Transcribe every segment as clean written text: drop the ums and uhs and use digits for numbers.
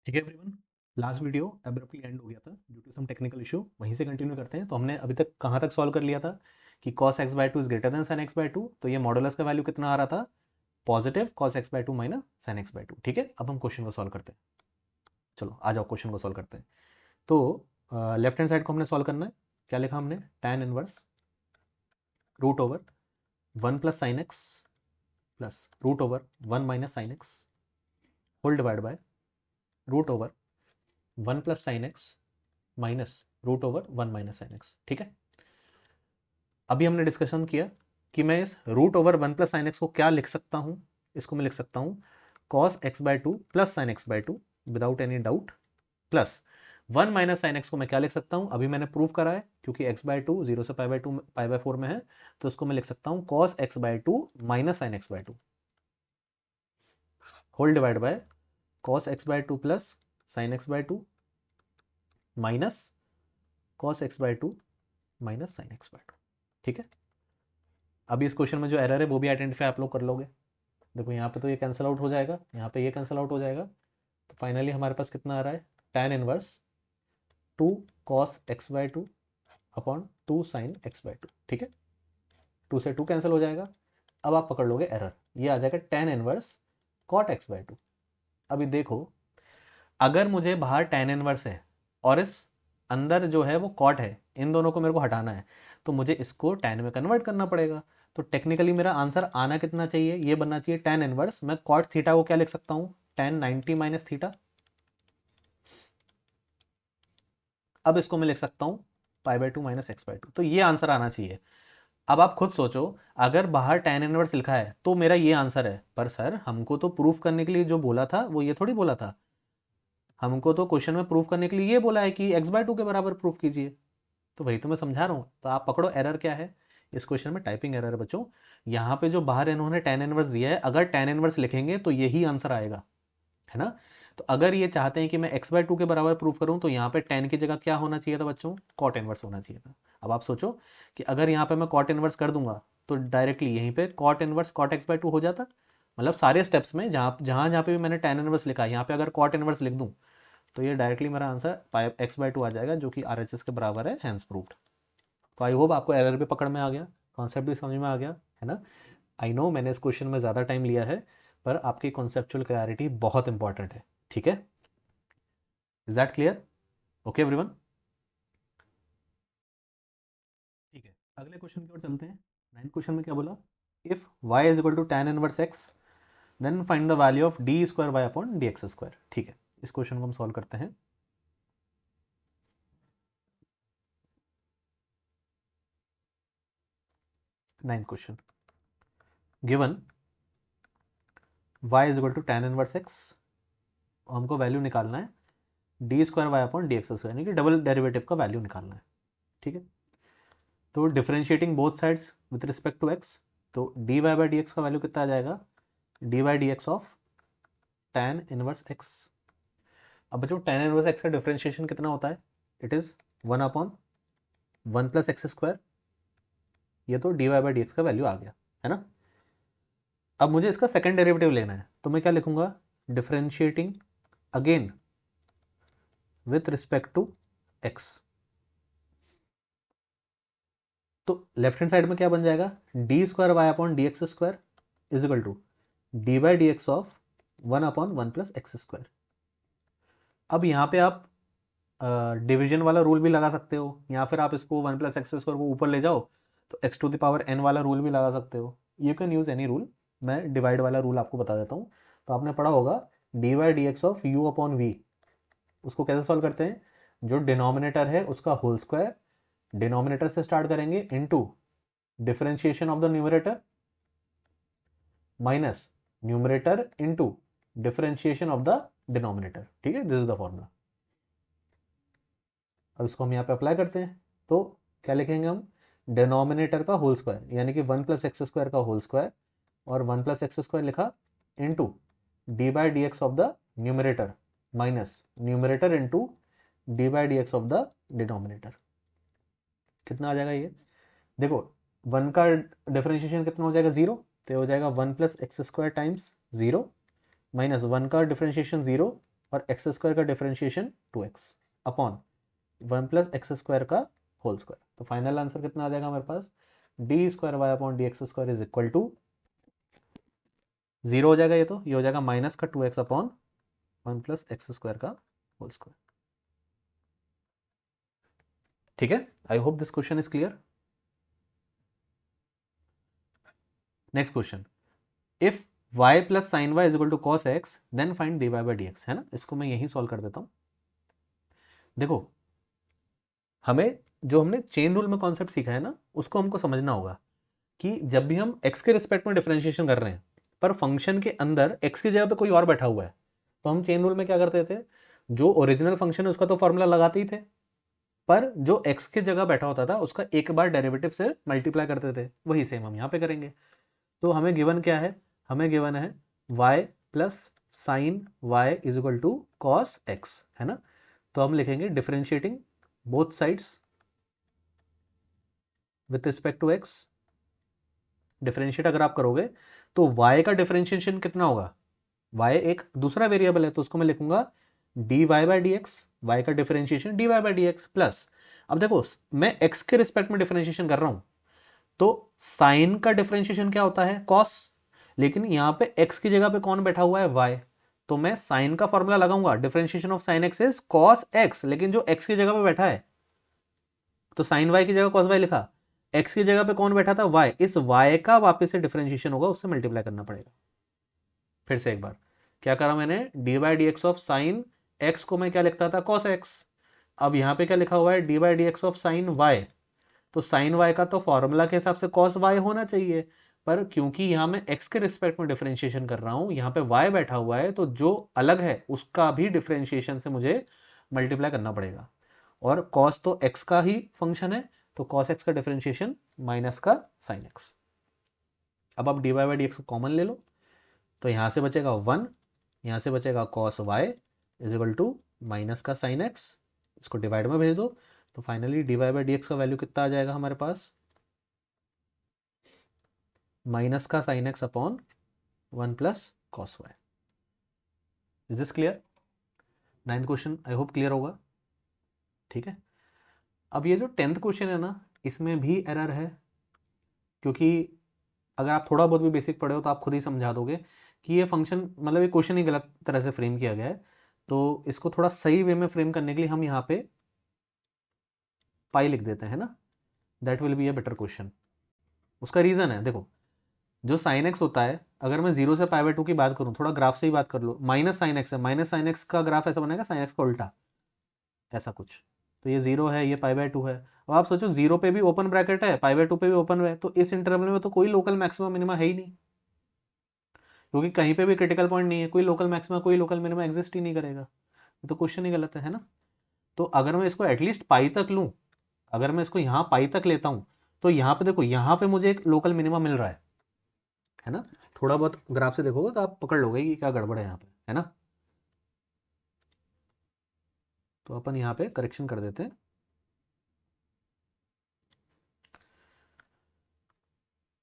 ठीक है everyone. Last video abruptly end हो गया था due to some technical issue. वहीं से कंटिन्यू करते हैं। तो हमने अभी तक कहाँ तक सॉल्व कर लिया था कि cos x by two is greater then sin x by two. तो ये मॉडुलस का वैल्यू कितना आ रहा था? Positive cos x bye two minus sin x bye two. ठीक है, अब हम क्वेश्चन को सॉल्व करते हैं। चलो आ जाओ, क्वेश्चन को सॉल्व करते हैं। तो लेफ्ट हैंड साइड को हमने सॉल्व करना है। क्या लिखा हमने? tan inverse root over one plus sine x plus root over one minus sine x whole divide by root over one plus sine x minus root over one minus sine x. ठीक है, अभी हमने discussion किया कि मैं इस root over one plus sine x को क्या लिख सकता हूं। इसको मैं लिख सकता हूं cos x by two plus sine x by to without any doubt, plus one minus sine x को मैं क्या लिख सकता हूं? अभी मैंने प्रूव करा है क्योंकि एक्स बाय टू जीरो से pi by two pi by four में है, तो इसको मैं लिख सकता हूं cos x by two minus sine x by two whole divide by cos x by two plus sine x by two minus cos x by two minus sine x by two. ठीक है, अभी इस question में जो error है वो भी identify आप लोग कर लोगे। देखो यहाँ पे तो ये कैंसिल आउट हो जाएगा, यहाँ पे ये कैंसिल आउट हो जाएगा। तो फाइनली हमारे पास कितना आ रहा है? tan inverse two cos x by two upon two sign x by two. ठीक है, टू से टू कैंसिल हो जाएगा। अब आप पकड़ लोगे एरर, ये आ जाएगा tan inverse cot x by two. अभी देखो, अगर मुझे बाहर tan इनवर्स है और इस अंदर जो है वो कॉट है, इन दोनों को मेरे को हटाना है, तो मुझे इसको tan में कन्वर्ट करना पड़ेगा। तो टेक्निकली मेरा आंसर आना कितना चाहिए? ये बनना चाहिए tan इनवर्स। मैं कॉट थीटा को क्या लिख सकता हूँ? tan 90 minus theta. अब इसको मैं लिख सकता हूँ पाई by two minus x by to. तो ये आंसर आना चाहिए। अब आप खुद सोचो, अगर बाहर tan इनवर्स लिखा है तो मेरा ये आंसर है, पर सर हमको तो प्रूफ करने के लिए जो बोला था वो ये थोड़ी बोला था। हमको तो क्वेश्चन में प्रूफ करने के लिए ये बोला है कि एक्स बाय टू के बराबर प्रूफ कीजिए। तो वही तो मैं समझा रहा हूँ। तो आप पकड़ो एरर क्या है इस क्वेश्चन में। टाइपिंग एरर है बच्चों। यहाँ पे जो बाहर इन्होंने tan इनवर्स दिया है, अगर tan इनवर्स लिखेंगे तो यही आंसर आएगा, है ना। तो अगर ये चाहते हैं कि मैं x बाय टू के बराबर प्रूफ करूं, तो यहाँ पे tan की जगह क्या होना चाहिए था बच्चों? cot इनवर्स होना चाहिए था। अब आप सोचो कि अगर यहाँ पे मैं cot इनवर्स कर दूंगा तो डायरेक्टली यहीं पे cot inverse cot x by two हो जाता। मतलब सारे स्टेप्स में जहाँ जहाँ जहाँ पे भी मैंने tan इनवर्स लिखा है, यहाँ पे अगर cot इनवर्स लिख दूँ तो ये डायरेक्टली मेरा answer pi x by two आ जाएगा, जो कि आर एच एस के बराबर है, हैंस प्रूव्ड। तो आई होप आपको एरर भी पकड़ में आ गया, कॉन्सेप्ट भी समझ में आ गया, है ना। आई नो मैंने इस क्वेश्चन में ज़्यादा टाइम लिया है, पर आपकी कॉन्सेप्चुअल क्लैरिटी बहुत इंपॉर्टेंट है। ठीक है, is that clear? Okay everyone. ठीक है, अगले क्वेश्चन की ओर चलते हैं। नाइन्थ क्वेश्चन में क्या बोला? If y is equal to tan inverse x then find the value of d square y upon d x square. ठीक है, इस क्वेश्चन को हम सॉल्व करते हैं। Ninth question, given y is equal to tan inverse x, हमको वैल्यू निकालना है d square y upon d x square, यानी कि डबल डेरिवेटिव का वैल्यू निकालना है। ठीक है, तो differentiating both sides with respect to x, तो d y by d x का वैल्यू कितना आ जाएगा? D y d x of tan inverse x. अब बच्चों tan इनवर्स एक्स का डिफरेंशिएशन कितना होता है? It is one upon one plus x square. ये तो d y by d x का वैल्यू आ गया, है ना। अब मुझे इसका सेकंड डेरिवेटिव लेना है, तो मैं क्या लिखूंगा? Differentiating again with respect to x. तो लेफ्ट हैंड साइड में क्या बन जाएगा? D square y upon d x square is equal to d by d x of one upon one plus x square. अब यहाँ पे आप डिवीजन वाला रूल भी लगा सकते हो, या फिर आप इसको वन प्लस एक्स स्क्वायर को ऊपर ले जाओ तो x to the power n वाला रूल भी लगा सकते हो। You can use any rule. मैं डिवाइड वाला रूल आपको बता देता हूँ। तो आपने पढ़ा होगा d y d x of u upon v. उसको कैसे सॉल्व करते हैं? जो डिनोमिनेटर है उसका होल स्क्वायर, डिनोमिनेटर से स्टार्ट करेंगे, into differentiation of the numerator minus numerator into differentiation of the denominator. ठीक है, दिस इज द फॉर्मूला। अब इसको हम यहाँ पे अप्लाई करते हैं, तो क्या लिखेंगे हम? डिनोमिनेटर का होल स्क्वायर, यानी कि वन प्लस एक्स स्क्वायर का होल स्क्वायर, और वन प्लस एक्स स्क्वायर लिखा into D by d x of the numerator minus numerator into D by d x of the denominator. कितना आ जाएगा ये? देखो, वन का डिफरेंशिएशन कितना हो जाएगा? जीरो। तो हो जाएगा one plus x square times zero minus one का डिफरेंशिएशन जीरो और एक्स स्क्वायर का differentiation 2x upon 1 plus x square का होल स्क्वायर। तो फाइनल आंसर कितना आ जाएगा हमारे पास, d square y upon d x square is equal to 0 हो जाएगा, ये हो जाएगा माइनस का 2x upon 1 plus x square का होल स्क्वायर। ठीक है, I hope this question is clear. Next question, if y plus sine y is equal to cos x then find d y by d x, है ना। इसको मैं यही solve कर देता हूं। देखो, हमें जो हमने चेन रूल में कॉन्सेप्ट सीखा है ना, उसको हमको समझना होगा कि जब भी हम x के रिस्पेक्ट में डिफरेंशिएशन कर रहे हैं पर फंक्शन के अंदर x की जगह पे कोई और बैठा हुआ है, तो हम चेन रूल में क्या करते थे, जो ओरिजिनल फंक्शन है उसका तो फॉर्मूला लगाते ही थे, पर जो x की जगह बैठा होता था उसका एक बार डेरिवेटिव से मल्टीप्लाई करते थे। वही सेम हम यहाँ पे करेंगे। तो हमें गिवन क्या है, हमें गिवन है y plus sine y is equal to cos x, है ना। तो हम लिखेंगे differentiating both sides with respect to x। Differentiate अगर आप करोगे तो y का डिफरेंशिएशन कितना होगा, y एक दूसरा वेरिएबल है तो उसको मैं लिखूंगा dy by d x, y का differentiation dy by d x plus, अब देखो मैं x के रिस्पेक्ट में डिफरेंशिएशन कर रहा हूं तो साइन का डिफरेंशिएशन क्या होता है, कॉस, लेकिन यहां पे x की जगह पे कौन बैठा हुआ है, y, तो मैं साइन का फॉर्मूला लगाऊंगा, differentiation of sine x is cos x, लेकिन जो x की जगह पे बैठा है तो साइन y की जगह कॉस y लिखा, x की जगह पे कौन बैठा था, y, इस y का वापस से डिफरेंशिएशन होगा, उससे मल्टीप्लाई करना पड़ेगा। फिर से एक बार क्या करा मैंने, D by d x of sign x को मैं क्या लिखता था, कॉस एक्स, अब यहां पे क्या लिखा हुआ है, d by d x of sine y, तो साइन वाई का तो फॉर्मूला के हिसाब से कॉस वाई होना चाहिए, पर क्योंकि यहां मैं एक्स के रिस्पेक्ट में डिफरेंशिएशन कर रहा हूं, यहां पे वाई बैठा हुआ है, तो जो अलग है उसका भी डिफरेंशिएशन से मुझे मल्टीप्लाई करना पड़ेगा, और कॉस तो एक्स का ही फंक्शन है, तो कॉस एक्स का डिफरेंशिएशन माइनस का साइन एक्स। अब आप d y by d x को कॉमन ले लो, तो यहां से बचेगा 1, यहां से बचेगा cos y is equal to minus का साइन एक्स, इसको डिवाइड में भेज दो, तो finally d y by d x का वैल्यू कितना आ जाएगा हमारे पास, माइनस का sine x upon 1 plus cos y. Is this clear? 9th question I hope clear होगा। ठीक है, अब ये जो 10th क्वेश्चन है ना, इसमें भी एरर है, क्योंकि अगर आप थोड़ा बहुत भी बेसिक पढ़े हो तो आप खुद ही समझा दोगे कि ये फंक्शन, मतलब ये क्वेश्चन ही गलत तरह से फ्रेम किया गया है, तो इसको थोड़ा सही वे में फ्रेम करने के लिए हम यहाँ पे पाई लिख देते हैं ना, that will be a better question. उसका रीजन है, देखो जो साइन एक्स होता है, अगर मैं 0 से पाई बाई 2 की बात करूं, थोड़ा ग्राफ से ही बात कर लो, माइनस साइन एक्स है, माइनस साइन एक्स का ग्राफ ऐसा बनेगा, साइन एक्स का उल्टा ऐसा कुछ, तो ये 0 है, ये पाई बाई 2 है। अब आप सोचो 0 पे भी ओपन ब्रैकेट है, पाई बाई 2 पे भी ओपन है, तो इस इंटरवल में तो कोई लोकल मैक्सिमम मिनिमा है ही नहीं, क्योंकि कहीं पे भी क्रिटिकल पॉइंट नहीं है, कोई लोकल मैक्सिमा कोई लोकल मिनिमा एग्जिस्ट ही नहीं करेगा, तो क्वेश्चन ही गलत है ना। तो अगर मैं इसको एटलीस्ट पाई तक लूं, अगर मैं इसको यहाँ पाई तक लेता हूं, तो यहाँ पे देखो, यहाँ पे मुझे एक लोकल मिनिमा मिल रहा है ना। थोड़ा बहुत ग्राफ से देखोगे तो आप पकड़ लोगे कि क्या गड़बड़ है यहाँ पे, है ना। तो अपन यहाँ पे करेक्शन कर देते हैं,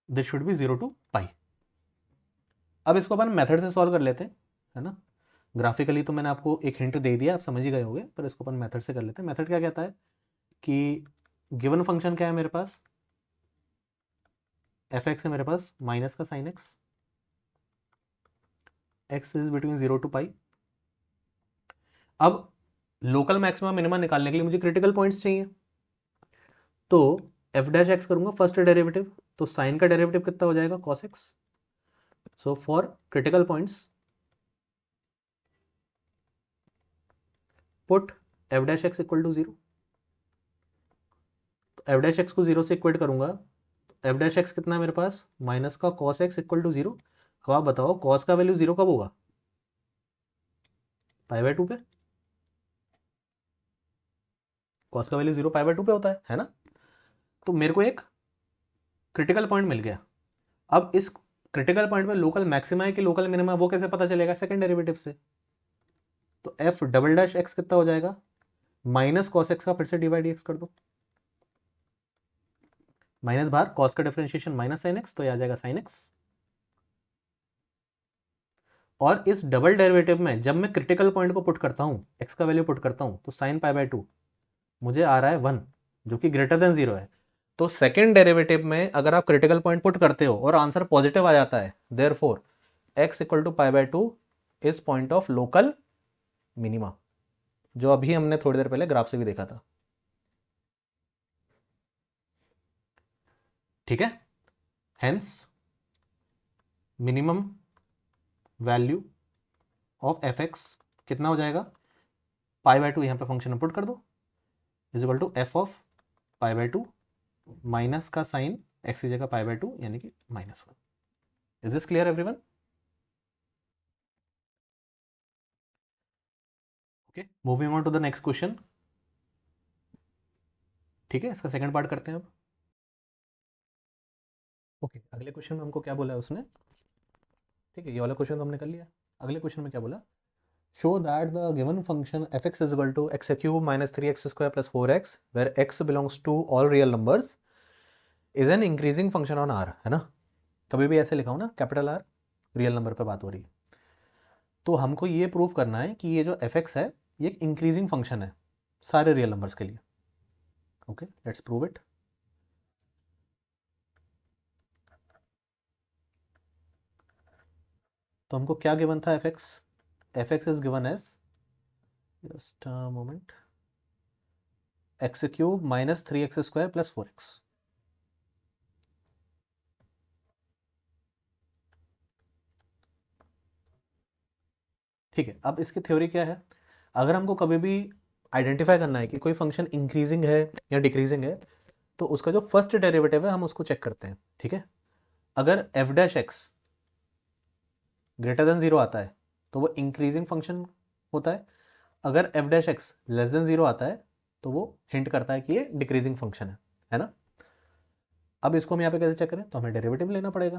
this should be 0 to pi. अब इसको अपन मेथड से सॉल्व कर लेते हैं, है ना। ग्राफिकली तो मैंने आपको एक हिंट दे दिया, आप समझ ही गए होंगे, पर इसको अपन मेथड से कर लेते हैं। मेथड क्या कहता है कि गिवन फंक्शन क्या है मेरे पास, एफ एक्स है मेरे पास, माइनस का sine x, x is between 0 to pi. अब लोकल मैक्सिमा मिनिमा निकालने के लिए मुझे क्रिटिकल पॉइंट्स चाहिए, तो एफ डैश एक्स करूंगा फर्स्ट डेरिवेटिव, तो साइन का डेरिवेटिव कितना हो जाएगा, cos x. So for critical points put f dash x equal to 0, तो एफ डैश एक्स को 0 से इक्वेट करूंगा, एफ डैश एक्स कितना है मेरे पास, माइनस का कॉस एक्स इक्वल टू 0। अब आप बताओ कॉस का वैल्यू 0 कब होगा, पाई बाई 2 पे, कॉस का वैल्यू 0 पाई बाई 2 पे होता है ना। तो मेरे को एक क्रिटिकल पॉइंट मिल गया। अब इस क्रिटिकल पॉइंट में लोकल मैक्सिमा है कि लोकल मिनिमा, वो कैसे पता चलेगा, सेकंड डेरिवेटिव से। तो एफ डबल डैश एक्स कितना हो जाएगा, माइनस कॉस एक्स का फिर से डिवाइड एक्स कर दो, माइनस बाहर, कॉस का डिफरेंशिएशन माइनस साइन एक्स, तो ये आ जाएगा साइन एक्स। और इस डबल डेरिवेटिव में जब मैं क्रिटिकल पॉइंट को पुट करता हूँ, एक्स का वैल्यू पुट करता हूँ, तो साइन पाई बाय 2 मुझे आ रहा है 1, जो कि ग्रेटर देन 0 है। तो सेकेंड डेरिवेटिव में अगर आप क्रिटिकल पॉइंट पुट करते हो और आंसर पॉजिटिव आ जाता है, therefore x equal to pi by 2 is point of local minima, जो अभी हमने थोड़ी देर पहले ग्राफ से भी देखा था। ठीक है, hence minimum value of F x कितना हो जाएगा, पाई बाय 2 यहां पे फंक्शन में पुट कर दो, is equal to f of pi by 2 minus का साइन एक्स की जगह पाई बाय 2 यानी कि -1। Is this clear everyone? Okay, moving on to the next question. ठीक है, इसका सेकंड पार्ट करते हैं अब। ओके, अगले क्वेश्चन में हमको क्या बोला है उसने? ठीक है, ये वाला क्वेश्चन तो हमने कर लिया। अगले क्वेश्चन में क्या बोला, show that the given function f x is equal to x cube minus 3x square plus 4x where x belongs to all real numbers is an increasing function on R, है ना? कभी भी ऐसे लिखा हो ना, कैपिटल आर, रियल नंबर पे बात हो रही है। तो हमको ये प्रूव करना है कि ये जो एफ एक्स है ये एक इंक्रीजिंग फंक्शन है सारे रियल नंबर्स के लिए। Okay, let's prove it. तो हमको क्या गिवन था, f x is given as, just a moment, x cube minus 3x square plus 4x। ठीक है, अब इसकी थ्योरी क्या है, अगर हमको कभी भी आइडेंटिफाई करना है कि कोई फंक्शन इंक्रीजिंग है या डिक्रीजिंग है, तो उसका जो फर्स्ट डेरिवेटिव है हम उसको चेक करते हैं। ठीक है, अगर F dash x greater than 0 आता है तो वो इंक्रीजिंग फंक्शन होता है, अगर F dash x less than 0 आता है तो वो हिंट करता है कि ये डिक्रीजिंग फंक्शन है ना? अब इसको हम यहाँ पे कैसे चेक करें, तो हमें डेरिवेटिव लेना पड़ेगा।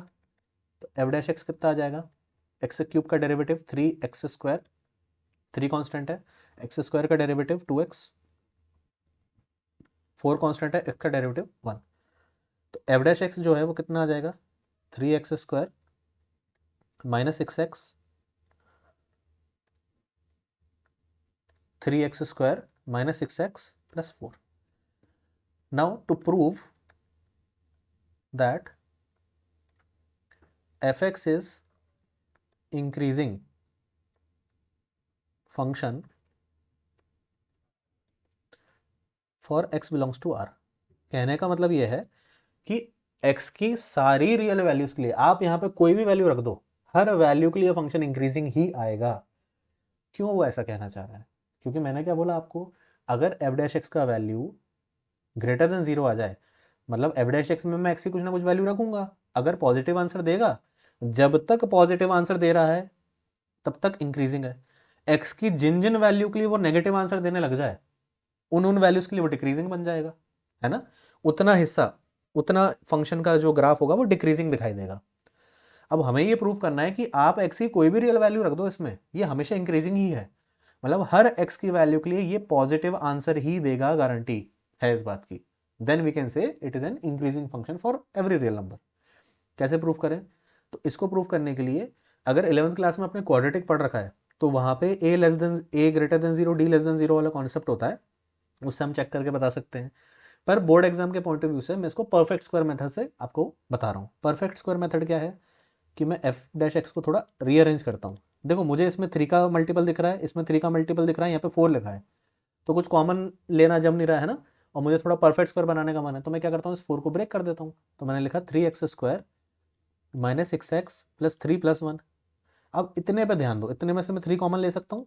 तो एफ डैश एक्स कितना आ जाएगा, एक्स क्यूब का डेरिवेटिव 3x स्क्वायर, 3 कांस्टेंट है, एक्स स्क्वायर का डेरिवेटिव 2x, 4 कांस्टेंट है, x का डेरिवेटिव 1। तो एफ डैश एक्स जो है वो कितना आ जाएगा, 3x square minus 6x, 3x square minus 6x plus 4। Now to prove that fx is increasing function for x belongs to r, कहने का मतलब यह है कि x की सारी रियल वैल्यूज के लिए आप यहां पे कोई भी वैल्यू रख दो, हर वैल्यू के लिए फंक्शन इंक्रीजिंग ही आएगा। क्यों वो ऐसा कहना चाह रहा है, क्योंकि मैंने क्या बोला आपको, अगर एफ डैश एक्स का वैल्यू ग्रेटर देन 0 आ जाए, मतलब एफ डैश एक्स में मैं एक्स की कुछ ना कुछ वैल्यू रखूंगा, अगर पॉजिटिव आंसर देगा, जब तक पॉजिटिव आंसर दे रहा है तब तक इंक्रीजिंग है, एक्स की जिन जिन वैल्यू के लिए वो नेगेटिव आंसर देने लग जाए उन उन वैल्यूज के लिए वो डिक्रीजिंग बन जाएगा, है ना? उतना हिस्सा, उतना फंक्शन का जो ग्राफ होगा वो डिक्रीजिंग दिखाई देगा। अब हमें ये प्रूव करना है कि आप एक्स की कोई भी रियल वैल्यू रख दो इसमें, ये हमेशा इंक्रीजिंग ही है, मतलब हर एक्स की वैल्यू के लिए ये पॉजिटिव आंसर ही देगा, गारंटी है इस बात की। Then we can say it is an increasing function for every real number. कैसे प्रूव करें, तो इसको प्रूव करने के लिए अगर 11th क्लास में आपने क्वाड्रेटिक पढ़ रखा है तो वहां पे a greater than 0 d less than 0 वाला कॉन्सेप्ट होता है, उससे हम चेक करके बता सकते हैं। पर बोर्ड एग्जाम के पॉइंट ऑफ व्यू से मैं इसको परफेक्ट स्क्वायर मेथड से आपको बता रहा हूँ। परफेक्ट स्क्वायर मेथड क्या है कि मैं एफ डैश एक्स को थोड़ा रीअरेंज करता हूँ। देखो मुझे इसमें 3 का मल्टीपल दिख रहा है, इसमें 3 का मल्टीपल दिख रहा है, यहाँ पे 4 लिखा है, तो कुछ कॉमन लेना जम नहीं रहा है ना, और मुझे थोड़ा परफेक्ट स्क्वायर बनाने का मन है, तो मैं क्या करता हूँ, इस 4 को ब्रेक कर देता हूँ। तो मैंने लिखा 3x square minus 6x plus 3 plus 1। अब इतने पे ध्यान दो, इतने में से मैं 3 कॉमन ले सकता हूँ,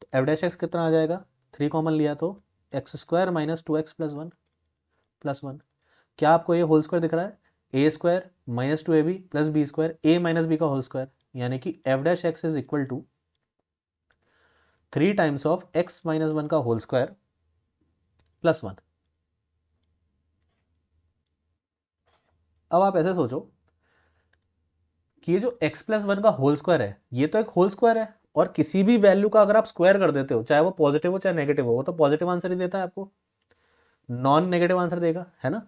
तो एफ डैश एक्स कितना आ जाएगा, 3 कॉमन लिया तो x square minus 2x plus one. क्या आपको ये होल स्क्वायर दिख रहा है, a square minus 2ab plus b square, a minus b का होल स्क्वायर, यानी कि f dash x is equal to 3 times of x minus 1 का होल स्क्वायर प्लस 1। अब आप ऐसे सोचो कि ये जो x प्लस 1 का होल स्क्वायर है ये तो एक होल स्क्वायर है, और किसी भी वैल्यू का अगर आप स्क्वायर कर देते हो, चाहे वो पॉजिटिव हो चाहे नेगेटिव हो, वो तो पॉजिटिव आंसर ही देता है आपको, नॉन नेगेटिव आंसर देगा, है ना?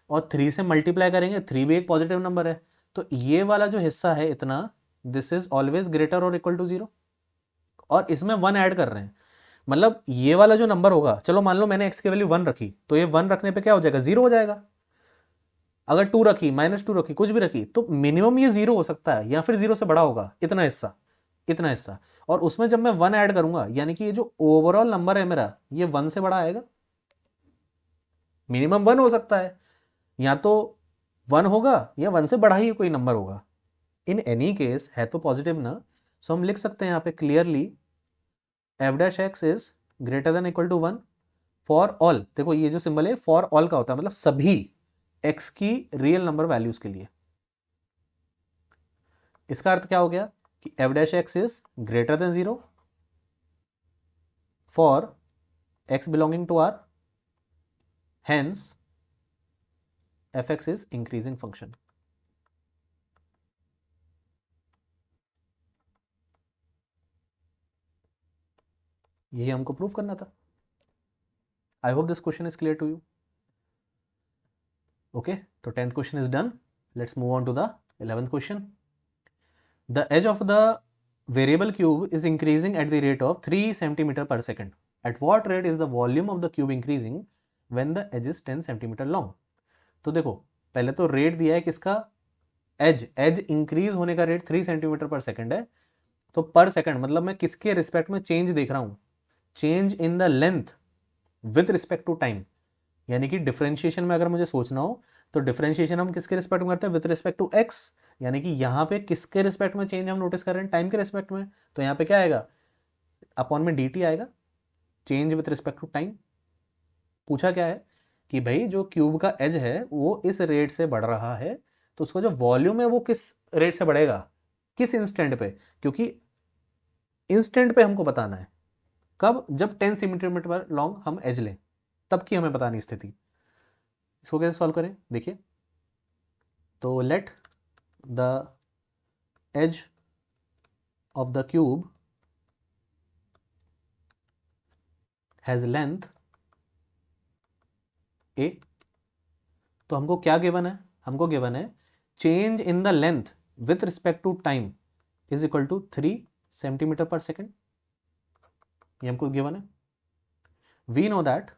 और 3 से मल्टीप्लाई करेंगे, 3 भी एक पॉजिटिव नंबर है, तो ये वाला जो हिस्सा है इतना, दिस इज ऑलवेज ग्रेटर और इक्वल टू 0, और इसमें 1 ऐड कर रहे हैं, मतलब ये वाला जो नंबर होगा, चलो मान लो मैंने x की वैल्यू 1 रखी, तो ये 1 रखने पे क्या हो जाएगा, 0 हो जाएगा। अगर 2 रखी, -2 रखी, कुछ भी रखी, तो मिनिमम ये 0 हो सकता है, या फिर 0 से बड़ा होगा, इतना हिस्सा, इतना हिस्सा। और उसमें जब मैं 1 ऐड करूंगा, यानी कि ये जो ओवरऑल नंबर है मेरा, ये 1 से बड़ा आएगा। मिनिमम 1 हो सकता है, या तो 1 होगा या 1 से बड़ा ही कोई नंबर होगा। इन एनी केस है तो पॉजिटिव ना, सो हम लिख सकते हैं यहाँ पे clearly f dash x is greater than equal to 1 for all. देखो ये जो सिंबल है फॉर ऑल का होता है, मतलब सभी x की रियल नंबर वैल्यूज के लिए। इसका अर्थ क्या हो गया कि f dash x is greater than 0 for x belonging to R, hence f x is increasing function. यही हमको प्रूव करना था। I hope this question is clear to you. Okay, तो 10th question is done. Let's move on to the 11th question. The edge of the variable cube is increasing at the rate of 3 centimeter per second. At what rate is the volume of the cube increasing when the edge is 10 centimeter long? तो देखो पहले तो rate दिया है किसका, as increase होने का rate 3 centimetre per second है। तो पर सेकंड मतलब मैं किसके रिस्पेक्ट में चेंज देख रहा हूं, change in the length with respect to time. यानी कि डिफरेंशिएशन में अगर मुझे सोचना हो तो डिफरेंशिएशन हम किसके रिस्पेक्ट में करते हैं, विथ रिस्पेक्ट टू एक्स। यानी कि यहाँ पे किसके रिस्पेक्ट में चेंज हम नोटिस कर रहे हैं, टाइम के रिस्पेक्ट में। तो यहाँ पे क्या आएगा, अपॉन में dt आएगा, change with respect to time. पूछा क्या है कि भाई जो क्यूब का एज है वो इस रेट से बढ़ रहा है, तो उसका जो वॉल्यूम है वो किस रेट से बढ़ेगा, किस इंस्टेंट पे। क्योंकि इंस्टेंट पे हमको बताना है, कब, जब 10 सेंटीमीटर पर लॉन्ग हम एज लें, तब की हमें बतानी स्थिति। इसको कैसे सॉल्व करें, देखिए। तो let the edge of the cube has length a. तो हमको क्या गिवन है, हमको गिवन है change in the length with respect to time is equal to 3 centimetre per second. ये हमको गिवन है। We know that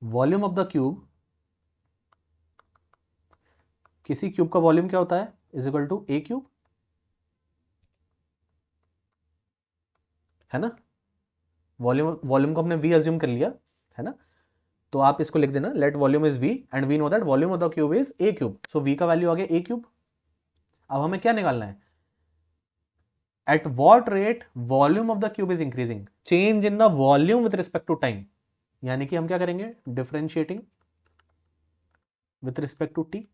volume of the cube, किसी क्यूब का वॉल्यूम क्या होता है, is equal to a cube, है ना। वॉल्यूम वॉल्यूम को हमने वी अज्यूम कर लिया, है ना। तो आप इसको लिख देना, let volume is v and v know that volume of the cube is a cube. So v का वैल्यू आ गया ए क्यूब। अब हमें क्या निकालना है, at what rate volume of the cube is increasing, change in the volume with respect to time. यानी कि हम क्या करेंगे, differentiating with respect to t.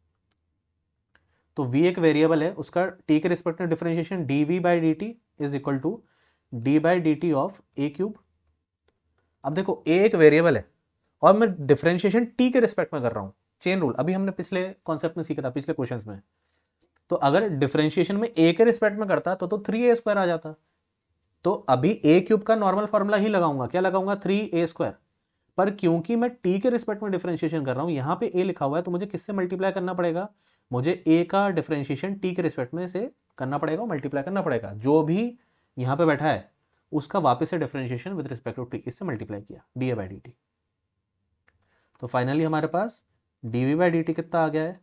तो v एक वेरिएबल है, उसका t के रिस्पेक्ट में differentiation dv by d t is equal to d by d t of a cube. अब देखो a एक वेरिएबल है और मैं डिफरेंशिएशन t के रिस्पेक्ट में कर रहा हूं, चेन रूल अभी हमने पिछले कॉन्सेप्ट में सीखा था, पिछले क्वेश्चंस में। तो अगर डिफरेंशिएशन में a के रिस्पेक्ट में करता तो 3a² आ जाता। तो अभी ए क्यूब का नॉर्मल फॉर्मूला ही लगाऊंगा, क्या लगाऊंगा, 3a²। पर क्योंकि मैं टी के रिस्पेक्ट में डिफरेंशिएशन कर रहा हूं, यहां पे ए लिखा हुआ है, तो मुझे किससे मल्टीप्लाई करना पड़ेगा, मुझे ए का डिफरेंशिएशन टी के रिस्पेक्ट में से करना पड़ेगा, मल्टीप्लाई करना पड़ेगा। जो भी यहां पे बैठा है उसका वापस से differentiation with respect to t, इससे मल्टीप्लाई किया, d a by d t. तो फाइनली हमारे पास d v by d t कितना आ गया है,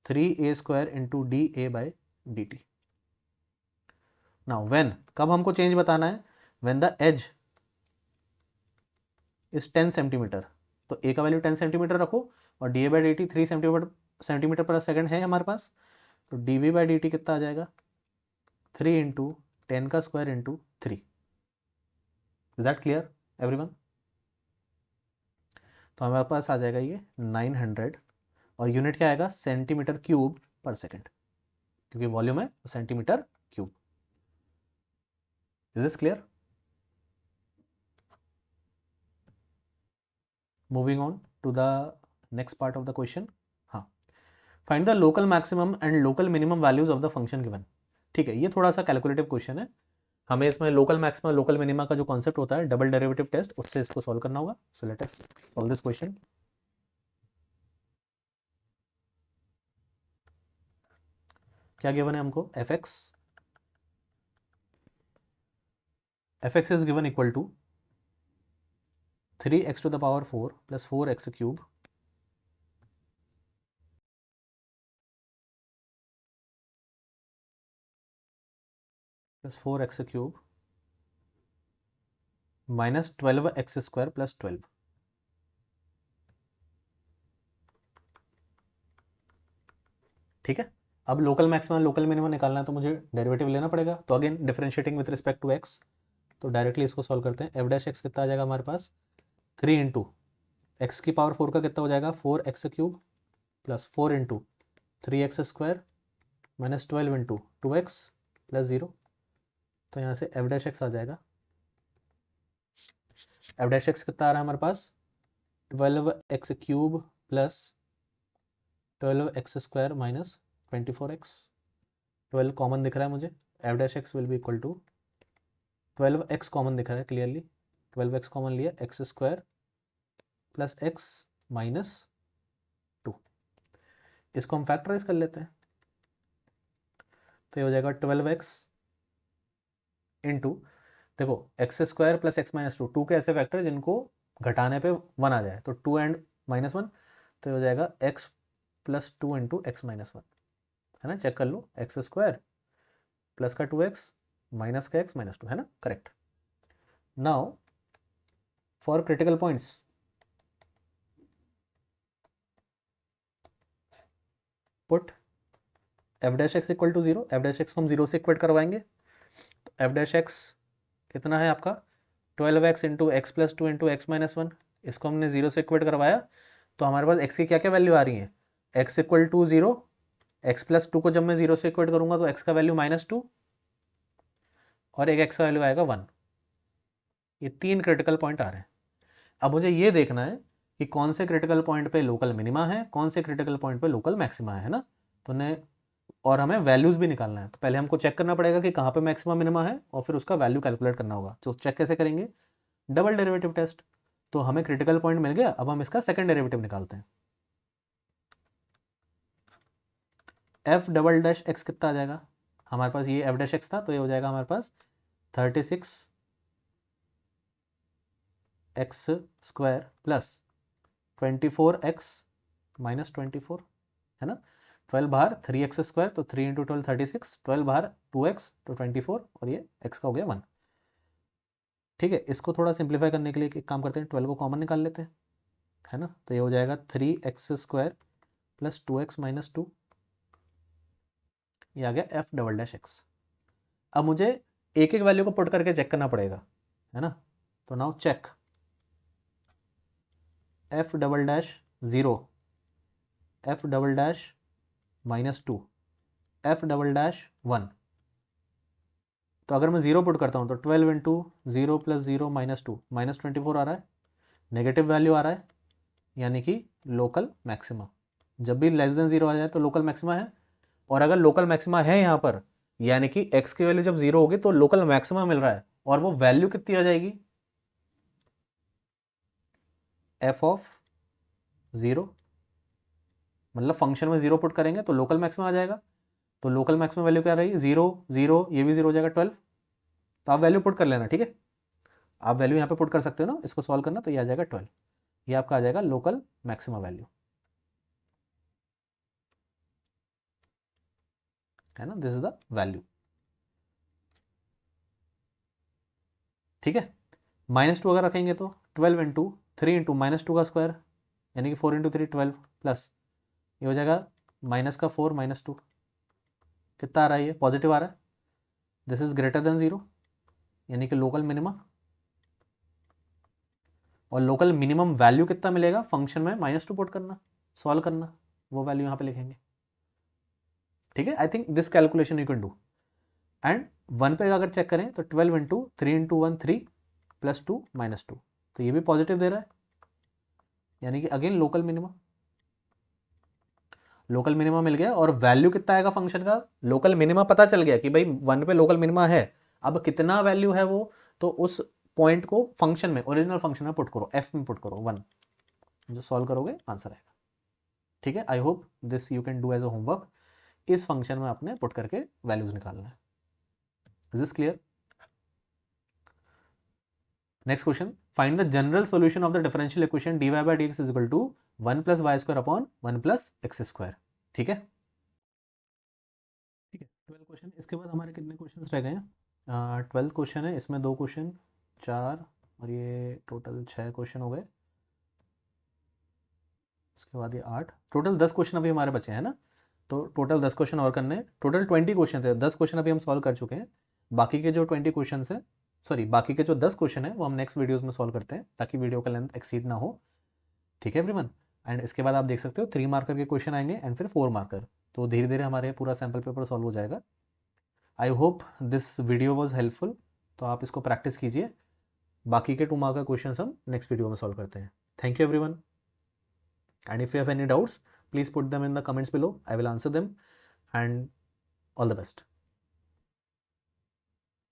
3a² into d a by d t. Now when, कब हमको चेंज बताना है, when the edge is 10 centimetre. तो ए का वैल्यू 10 सेंटीमीटर रखो और d a by d t 3 centimetre per second है हमारे पास। तो d v by d t कितना आ जाएगा, 3 into 10² into 3। Is that clear everyone. तो हमारे पास आ जाएगा ये 900, और यूनिट क्या आएगा, सेंटीमीटर क्यूब पर सेकंड, क्योंकि वॉल्यूम है centimetre cube. Is this clear. Moving on to the next part of the question. हाँ, find the local maximum and local minimum values of the function given. ठीक है, ये थोड़ा सा calculative question है, हमें इसमें लोकल मैक्सिमम लोकल मिनिमा का जो कॉन्सेप्ट होता है डबल डेरिवेटिव टेस्ट, उससे इसको सॉल्व करना होगा। So let us solve this question. क्या गिवन है हमको, f x is given equal to 3x to the power 4 plus 4x cube plus 4x cube minus 12x square plus 12। ठीक है, अब लोकल मैक्सिमम लोकल मिनिमम निकालना है तो मुझे डेरिवेटिव लेना पड़ेगा। तो again differentiating with respect to x, तो डायरेक्टली इसको सॉल्व करते हैं। एफ डैश एक्स कितना आ जाएगा हमारे पास, 3 इंटू एक्स की पावर 4 का कितना हो जाएगा, 4x cube plus 4 into 3x square minus 12 into 2x plus 0। तो यहाँ से एफ डैश एक्स आ जाएगा, एफ डैश एक्स कितना आ रहा है हमारे पास, 12x cube plus 12x square minus 24x। 12 common दिख रहा है मुझे, f dash x will be equal to 12x common दिख रहा है क्लियरली, 12x कॉमन लिया, x square plus x minus 2। इसको हम फैक्टराइज कर लेते हैं, तो ये हो जाएगा 12x इंटू, देखो x square plus x minus 2, 2 के ऐसे फैक्टर हैं जिनको घटाने पे 1 आ जाए, तो 2 एंड माइनस 1, तो ये हो जाएगा x plus 2 into x minus 1, है ना, चेक कर लो, एक्स स्क्वायर प्लस का 2x माइनस का x माइनस 2, है ना, correct. Now for critical points, put f dash x equal to 0, f dash x को हम 0 से इक्वेट करवाएंगे, तो एफ डैश एक्स कितना है आपका, 12x into x plus 2 into x minus 1, इसको हमने 0 से इक्वेट करवाया, तो हमारे पास x की क्या क्या वैल्यू आ रही है, x equal to 0, x plus 2 को जब मैं 0 से इक्वेट करूंगा तो x का वैल्यू -2 और एक x का वैल्यू आएगा 1। ये 3 क्रिटिकल पॉइंट आ रहे हैं। अब मुझे ये देखना है कि कौन से क्रिटिकल पॉइंट पे लोकल मिनिमा है, कौन से क्रिटिकल पॉइंट पे लोकल मैक्सिमा है ना, तो ने और हमें वैल्यूज भी निकालना है। तो पहले हमको चेक करना पड़ेगा कि कहाँ पे मैक्सिमा मिनिमा है और फिर उसका वैल्यू कैलकुलेट करना होगा। तो चेक कैसे करेंगे, डबल डेरिवेटिव टेस्ट। तो हमें क्रिटिकल पॉइंट मिल गया, अब हम इसका सेकंड डेरिवेटिव निकालते हैं। एफ डबल डैश एक्स कितना आ जाएगा हमारे पास, ये एफ डैश एक्स था, तो ये हो जाएगा हमारे पास 36x square plus 24x minus 24, है ना, 12 बाहर 3x स्क्वायर, तो 3 इंटू 12 36, 12 बाहर 2x तो 24, और ये x का हो गया 1। ठीक है, इसको थोड़ा सिंप्लीफाई करने के लिए एक काम करते हैं, 12 को कॉमन निकाल लेते हैं, है ना, तो ये हो जाएगा 3x square plus 2x minus 2, ये आ गया एफ डबल डैश एक्स। अब मुझे एक एक वैल्यू को पुट करके चेक करना पड़ेगा, है ना, तो now check f double dash 0, f double dash -2, f double dash 1। तो अगर मैं 0 पुट करता हूँ तो 12 इंटू 0 प्लस 0 माइनस 2 माइनस 24 आ रहा है, नेगेटिव वैल्यू आ रहा है, यानी कि लोकल मैक्सिमा। जब भी लेस देन 0 आ जाए तो लोकल मैक्सिमा है, और अगर लोकल मैक्सिमा है यहाँ पर, यानी कि x की वैल्यू जब 0 होगी तो लोकल मैक्सिमा मिल रहा है, और वो वैल्यू कितनी आ जाएगी, एफ ऑफ 0, मतलब फंक्शन में 0 पुट करेंगे तो लोकल मैक्सिमा आ जाएगा। तो लोकल मैक्सिमम वैल्यू क्या रही, 0 0, ये भी 0 हो जाएगा 12। तो आप वैल्यू पुट कर लेना, ठीक है, आप वैल्यू यहाँ पे पुट कर सकते हो ना, इसको सॉल्व करना, तो ये आ जाएगा 12, ये आपका आ जाएगा लोकल मैक्सिमम वैल्यू, है ना, दिस इज द वैल्यू। ठीक है, -2 अगर रखेंगे तो 12 इंटू 3 इंटू -2 का स्क्वायर, यानी कि 4 इंटू 3 12 प्लस ये हो जाएगा माइनस का 4 -2, कितना आ रहा है, ये पॉजिटिव आ रहा है, दिस इज ग्रेटर देन 0, यानी कि लोकल मिनिमा। और लोकल मिनिमम वैल्यू कितना मिलेगा, फंक्शन में -2 पुट करना, सॉल्व करना, वो वैल्यू यहाँ पे लिखेंगे। ठीक है, I think this calculation you can do. And 1 पे अगर चेक करें तो 12 इंटू 3 इंटू 1 3 प्लस 2 -2, तो ये भी पॉजिटिव दे रहा है, यानी कि again local minima. Local minima मिल गया, और वैल्यू कितना आएगा फंक्शन का, लोकल मिनिमा पता चल गया कि भाई 1 पे लोकल मिनिमा है, अब कितना वैल्यू है वो, तो उस पॉइंट को फंक्शन में, ओरिजिनल फंक्शन में पुट करो, एफ में पुट करो 1, जो सॉल्व करोगे आंसर आएगा। ठीक है, I hope this you can do as a homework, इस फंक्शन में आपने पुट करके वैल्यूज निकालना है। Is this clear? Next question, find the general solution of the differential equation dy by dx is equal to 1 + y square upon 1 + x square. ठीक है, ठीक है। 12 क्वेश्चन। इसके बाद हमारे कितने क्वेश्चंस रह गए हैं? 12 क्वेश्चन है, इसमें 2 क्वेश्चन, 4 और ये टोटल 6 क्वेश्चन हो गए। उसके बाद ये 8, टोटल 10 क्वेश्चन अभी हमारे बचे हैं ना। तो टोटल 10 क्वेश्चन और करने हैं। टोटल 20 क्वेश्चन थे, 10 क्वेश्चन अभी हम सॉल्व कर चुके हैं। बाकी के जो 20 क्वेश्चन है, सॉरी बाकी के जो 10 क्वेश्चन है वो हम नेक्स्ट वीडियोज़ में सॉल्व करते हैं ताकि वीडियो का लेंथ एक्सीड ना हो। ठीक है एवरीवन। एंड इसके बाद आप देख सकते हो 3 मार्कर के क्वेश्चन आएंगे एंड फिर 4 मार्कर। तो धीरे धीरे हमारे पूरा सैम्पल पेपर सॉल्व हो जाएगा। आई hope this video was helpful. तो आप इसको प्रैक्टिस कीजिए। बाकी के 2 मार्क का क्वेश्चन हम नेक्स्ट वीडियो में सॉल्व करते हैं। Thank you everyone. And if you have any doubts, please put them in the comments below. I will answer them, and all the best.